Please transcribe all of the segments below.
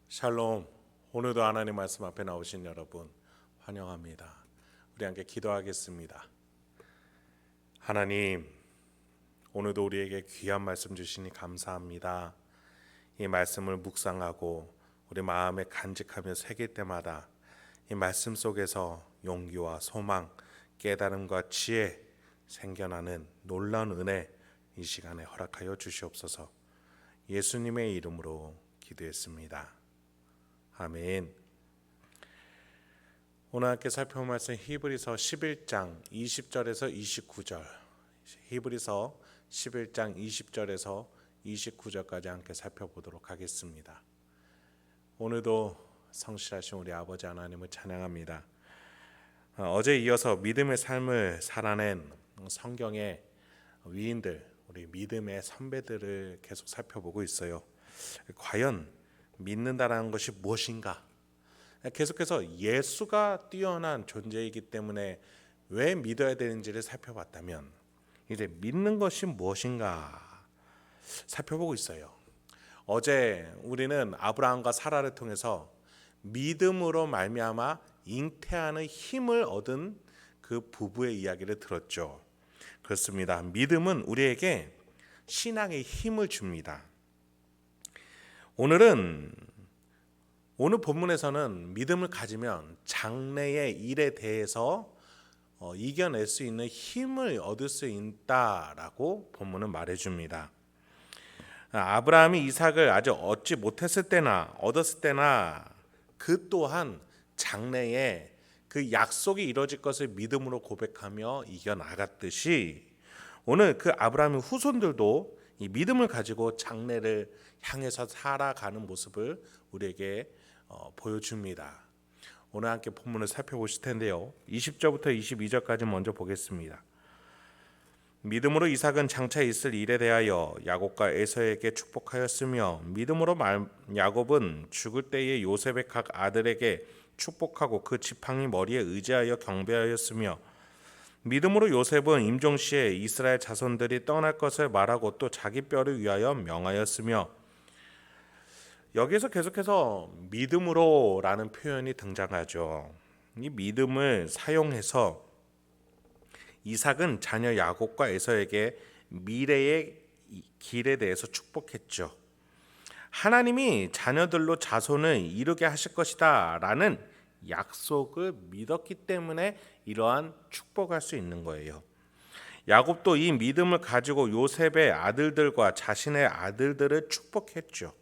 샬롬. 오늘도 하나님 말씀 앞에 나오신 여러분 환영합니다. 우리 함께 기도하겠습니다. 하나님, 오늘도 우리에게 귀한 말씀 주시니 감사합니다. 이 말씀을 묵상하고 우리 마음에 간직하며 새길 때마다 이 말씀 속에서 용기와 소망, 깨달음과 지혜 생겨나는 놀라운 은혜 이 시간에 허락하여 주시옵소서. 예수님의 이름으로 기도했습니다. 아멘. 오늘 함께 살펴볼 말씀 히브리서 11장 20절에서 29절. 히브리서 11장 20절에서 29절까지 함께 살펴보도록 하겠습니다. 오늘도 성실하신 우리 아버지 하나님을 찬양합니다. 어제 이어서 믿음의 삶을 살아낸 성경의 위인들, 우리 믿음의 선배들을 계속 살펴보고 있어요. 과연 믿는다라는 것이 무엇인가? 계속해서 예수가 뛰어난 존재이기 때문에 왜 믿어야 되는지를 살펴봤다면, 이제 믿는 것이 무엇인가 살펴보고 있어요. 어제 우리는 아브라함과 사라를 통해서 믿음으로 말미암아 잉태하는 힘을 얻은 그 부부의 이야기를 들었죠. 그렇습니다. 믿음은 우리에게 신앙의 힘을 줍니다. 오늘 본문에서는 믿음을 가지면 장래의 일에 대해서 이겨낼 수 있는 힘을 얻을 수 있다라고 본문은 말해줍니다. 아브라함이 이삭을 아직 얻지 못했을 때나 얻었을 때나 그 또한 장래에 그 약속이 이루어질 것을 믿음으로 고백하며 이겨나갔듯이 오늘 그 아브라함의 후손들도 이 믿음을 가지고 장래를 향해서 살아가는 모습을 우리에게 보여줍니다. 오늘 함께 본문을 살펴보실 텐데요. 20절부터 22절까지 먼저 보겠습니다. 믿음으로 이삭은 장차 있을 일에 대하여 야곱과 에서에게 축복하였으며 믿음으로 야곱은 죽을 때에 요셉의 각 아들에게 축복하고 그 지팡이 머리에 의지하여 경배하였으며 믿음으로 요셉은 임종시에 이스라엘 자손들이 떠날 것을 말하고 또 자기 뼈를 위하여 명하였으며, 여기서 계속해서 믿음으로라는 표현이 등장하죠. 이 믿음을 사용해서 이삭은 자녀 야곱과 에서에게 미래의 길에 대해서 축복했죠. 하나님이 자녀들로 자손을 이루게 하실 것이다 라는 약속을 믿었기 때문에 이러한 축복할 수 있는 거예요. 야곱도 이 믿음을 가지고 요셉의 아들들과 자신의 아들들을 축복했죠.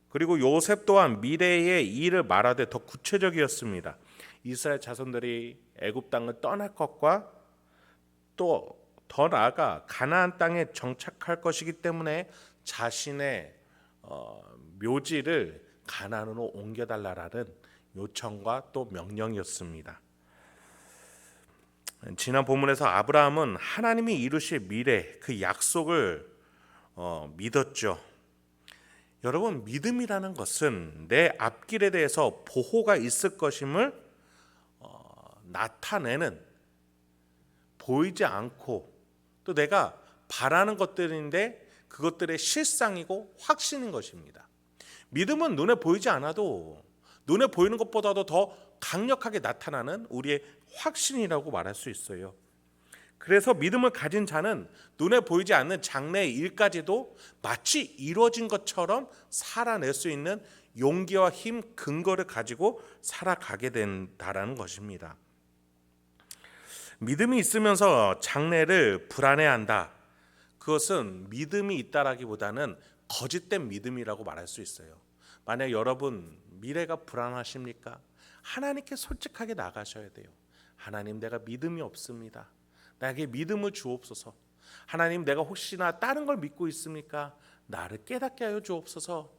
그리고 요셉 또한 미래의 일을 말하되 더 구체적이었습니다. 이스라엘 자손들이 애굽 땅을 떠날 것과 또 더 나아가 가나안 땅에 정착할 것이기 때문에 자신의 묘지를 가나안으로 옮겨달라라는 요청과 또 명령이었습니다. 지난 본문에서 아브라함은 하나님이 이루실 미래 그 약속을 믿었죠. 여러분, 믿음이라는 것은 내 앞길에 대해서 보호가 있을 것임을 나타내는, 보이지 않고 또 내가 바라는 것들인데 그것들의 실상이고 확신인 것입니다. 믿음은 눈에 보이지 않아도 눈에 보이는 것보다도 더 강력하게 나타나는 우리의 확신이라고 말할 수 있어요. 그래서 믿음을 가진 자는 눈에 보이지 않는 장래의 일까지도 마치 이루어진 것처럼 살아낼 수 있는 용기와 힘, 근거를 가지고 살아가게 된다라는 것입니다. 믿음이 있으면서 장래를 불안해한다. 그것은 믿음이 있다라기보다는 거짓된 믿음이라고 말할 수 있어요. 만약 여러분 미래가 불안하십니까? 하나님께 솔직하게 나가셔야 돼요. 하나님, 내가 믿음이 없습니다. 나에게 믿음을 주옵소서. 하나님, 내가 혹시나 다른 걸 믿고 있습니까? 나를 깨닫게 하여 주옵소서.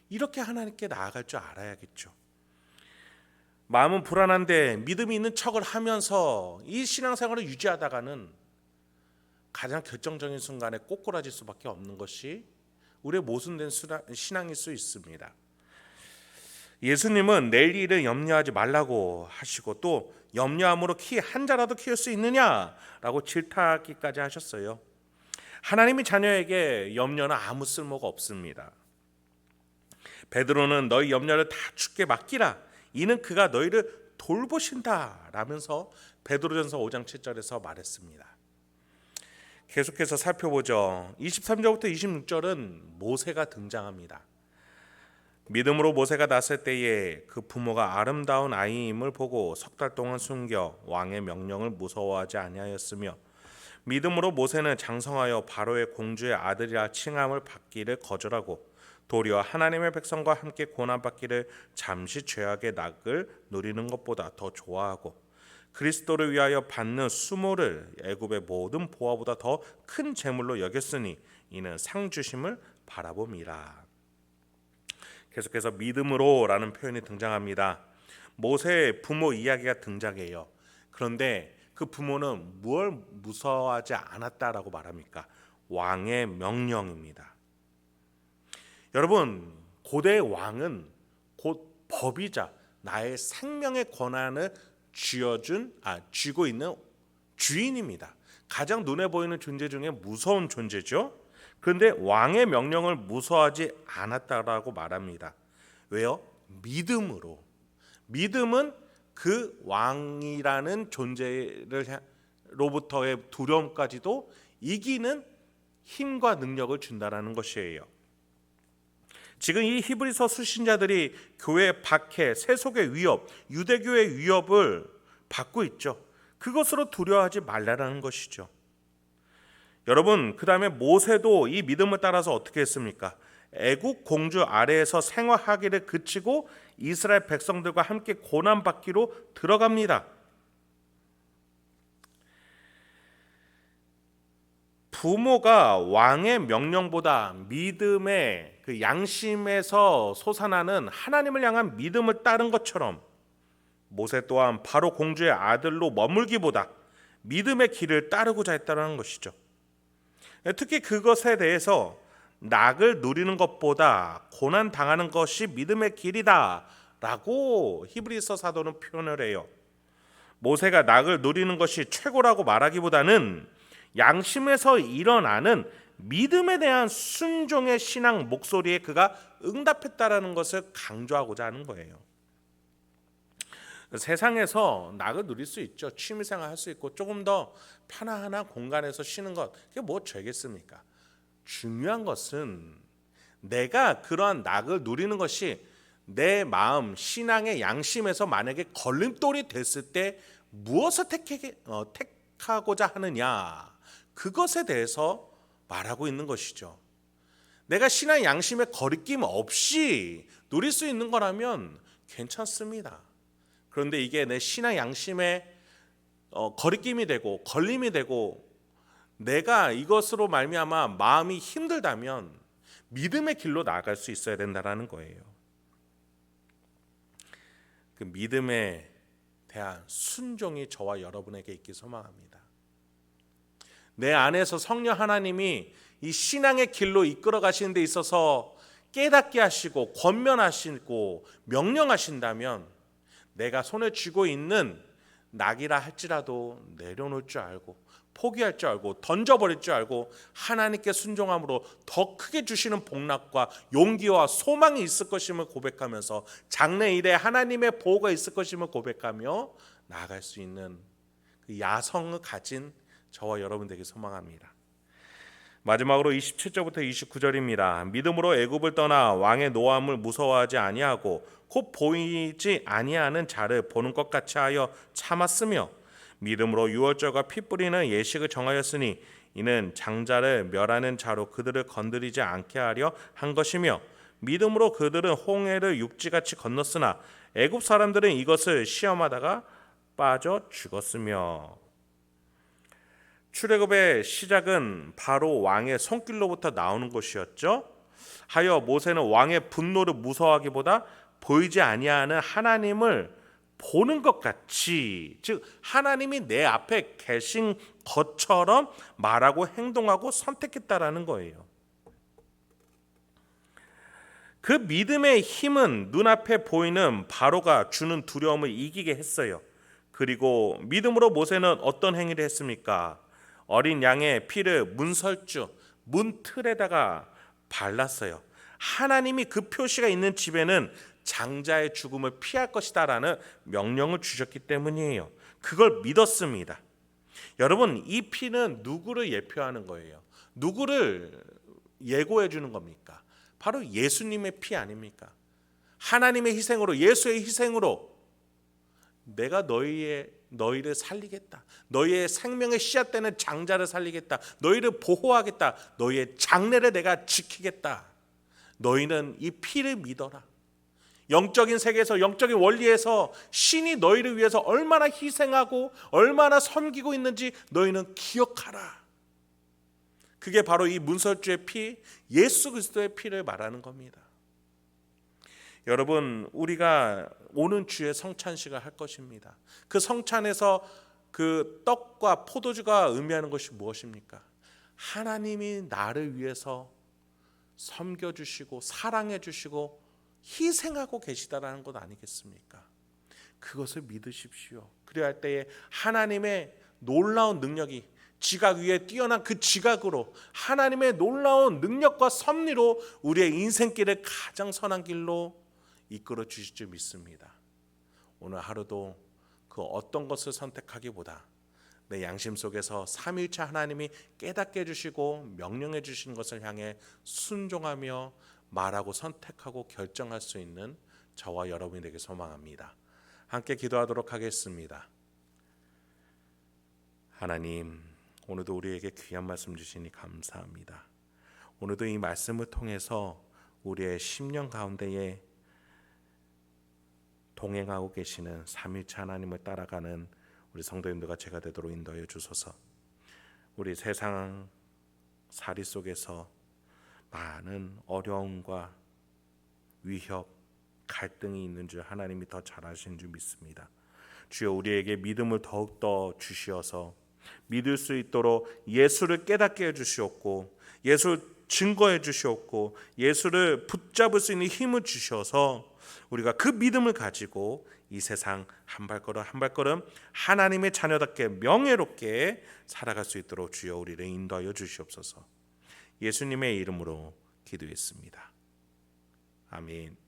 이렇게 하나님께 나아갈 줄 알아야겠죠. 마음은 불안한데 믿음이 있는 척을 하면서 이 신앙생활을 유지하다가는 가장 결정적인 순간에 꼬꾸라질 수밖에 없는 것이 우리의 모순된 신앙일 수 있습니다. 예수님은 내일 일을 염려하지 말라고 하시고 또 염려함으로 키 한 자라도 키울 수 있느냐라고 질타하기까지 하셨어요. 하나님이 자녀에게 염려는 아무 쓸모가 없습니다. 베드로는 너희 염려를 다 주께 맡기라. 이는 그가 너희를 돌보신다 라면서 베드로전서 5장 7절에서 말했습니다. 계속해서 살펴보죠. 23절부터 26절은 모세가 등장합니다. 믿음으로 모세가 났을 때에 그 부모가 아름다운 아이임을 보고 석 달 동안 숨겨 왕의 명령을 무서워하지 아니하였으며 믿음으로 모세는 장성하여 바로의 공주의 아들이라 칭함을 받기를 거절하고 도리어 하나님의 백성과 함께 고난받기를 잠시 죄악의 낙을 누리는 것보다 더 좋아하고 그리스도를 위하여 받는 수모를 애굽의 모든 보화보다 더 큰 재물로 여겼으니 이는 상 주심을 바라봄이라. 계속해서 믿음으로라는 표현이 등장합니다. 모세의 부모 이야기가 등장해요. 그런데 그 부모는 무엇을 무서워하지 않았다라고 말합니까? 왕의 명령입니다. 여러분, 고대의 왕은 곧 법이자 나의 생명의 권한을 쥐고 있는 주인입니다. 가장 눈에 보이는 존재 중에 무서운 존재죠. 그런데 왕의 명령을 무서워하지 않았다라고 말합니다. 왜요? 믿음으로. 믿음은 그 왕이라는 존재로부터의 두려움까지도 이기는 힘과 능력을 준다라는 것이에요. 지금 이 히브리서 수신자들이 교회의 박해, 세속의 위협, 유대교의 위협을 받고 있죠. 그것으로 두려워하지 말라는 것이죠. 여러분, 그 다음에 모세도 이 믿음을 따라서 어떻게 했습니까? 애국 공주 아래에서 생활하기를 그치고 이스라엘 백성들과 함께 고난받기로 들어갑니다. 부모가 왕의 명령보다 믿음의 그 양심에서 솟아나는 하나님을 향한 믿음을 따른 것처럼 모세 또한 바로 공주의 아들로 머물기보다 믿음의 길을 따르고자 했다는 것이죠. 특히 그것에 대해서 낙을 누리는 것보다 고난 당하는 것이 믿음의 길이다라고 히브리서 사도는 표현을 해요. 모세가 낙을 누리는 것이 최고라고 말하기보다는 양심에서 일어나는 믿음에 대한 순종의 신앙 목소리에 그가 응답했다라는 것을 강조하고자 하는 거예요. 세상에서 낙을 누릴 수 있죠. 취미생활 할 수 있고 조금 더 편안한 공간에서 쉬는 것, 그게 뭐 죄겠습니까? 중요한 것은 내가 그러한 낙을 누리는 것이 내 마음, 신앙의 양심에서 만약에 걸림돌이 됐을 때 무엇을 택하고자 하느냐, 그것에 대해서 말하고 있는 것이죠. 내가 신앙 양심에 거리낌 없이 누릴 수 있는 거라면 괜찮습니다. 그런데 이게 내 신앙 양심에 거리낌이 되고 걸림이 되고 내가 이것으로 말미암아 마음이 힘들다면 믿음의 길로 나아갈 수 있어야 된다는 거예요. 그 믿음에 대한 순종이 저와 여러분에게 있기 소망합니다. 내 안에서 성령 하나님이 이 신앙의 길로 이끌어 가시는 데 있어서 깨닫게 하시고 권면하시고 명령하신다면 내가 손에 쥐고 있는 낙이라 할지라도 내려놓을 줄 알고 포기할 줄 알고 던져버릴 줄 알고 하나님께 순종함으로 더 크게 주시는 복락과 용기와 소망이 있을 것임을 고백하면서 장래 일에 하나님의 보호가 있을 것임을 고백하며 나아갈 수 있는 그 야성을 가진 저와 여러분 되길 소망합니다. 마지막으로 27절부터 29절입니다. 믿음으로 애굽을 떠나 왕의 노함을 무서워하지 아니하고 곧 보이지 아니하는 자를 보는 것 같이 하여 참았으며 믿음으로 유월절과 피 뿌리는 예식을 정하였으니 이는 장자를 멸하는 자로 그들을 건드리지 않게 하려 한 것이며 믿음으로 그들은 홍해를 육지같이 건넜으나 애굽 사람들은 이것을 시험하다가 빠져 죽었으며. 출애굽의 시작은 바로 왕의 손길로부터 나오는 것이었죠. 하여 모세는 왕의 분노를 무서워하기보다 보이지 아니하는 하나님을 보는 것 같이, 즉 하나님이 내 앞에 계신 것처럼 말하고 행동하고 선택했다라는 거예요. 그 믿음의 힘은 눈앞에 보이는 바로가 주는 두려움을 이기게 했어요. 그리고 믿음으로 모세는 어떤 행위를 했습니까? 어린 양의 피를 문설주, 문틀에다가 발랐어요. 하나님이 그 표시가 있는 집에는 장자의 죽음을 피할 것이다라는 명령을 주셨기 때문이에요. 그걸 믿었습니다. 여러분, 이 피는 누구를 예표하는 거예요? 누구를 예고해 주는 겁니까? 바로 예수님의 피 아닙니까? 하나님의 희생으로, 예수의 희생으로 내가 너희를 살리겠다. 너희의 생명의 씨앗되는 장자를 살리겠다. 너희를 보호하겠다. 너희의 장래를 내가 지키겠다. 너희는 이 피를 믿어라. 영적인 세계에서, 영적인 원리에서 신이 너희를 위해서 얼마나 희생하고 얼마나 섬기고 있는지 너희는 기억하라. 그게 바로 이 문설주의 피, 예수 그리스도의 피를 말하는 겁니다. 여러분, 우리가 오는 주에 성찬식을 할 것입니다. 그 성찬에서 그 떡과 포도주가 의미하는 것이 무엇입니까? 하나님이 나를 위해서 섬겨주시고 사랑해주시고 희생하고 계시다라는 것 아니겠습니까? 그것을 믿으십시오. 그래야 할 때에 하나님의 놀라운 능력이 지각 위에 뛰어난 그 지각으로 하나님의 놀라운 능력과 섭리로 우리의 인생길을 가장 선한 길로 이끌어 주실 줄 믿습니다. 오늘 하루도 그 어떤 것을 선택하기보다 내 양심 속에서 삼위일체 하나님이 깨닫게 해주시고 명령해 주신 것을 향해 순종하며 말하고 선택하고 결정할 수 있는 저와 여러분이 되길 소망합니다. 함께 기도하도록 하겠습니다. 하나님, 오늘도 우리에게 귀한 말씀 주시니 감사합니다. 오늘도 이 말씀을 통해서 우리의 심령 가운데에 동행하고 계시는 삼위일체 하나님을 따라가는 우리 성도님들과 제가 되도록 인도하여 주소서. 우리 세상 살이 속에서 많은 어려움과 위협, 갈등이 있는 줄 하나님이 더 잘 아시는 줄 믿습니다. 주여, 우리에게 믿음을 더욱더 주시어서 믿을 수 있도록 예수를 깨닫게 해주시옵고 예수를 증거해 주시옵고 예수를 붙잡을 수 있는 힘을 주셔서 우리가 그 믿음을 가지고 이 세상 한 발걸음 한 발걸음 하나님의 자녀답게 명예롭게 살아갈 수 있도록 주여 우리를 인도하여 주시옵소서. 예수님의 이름으로 기도했습니다. 아멘.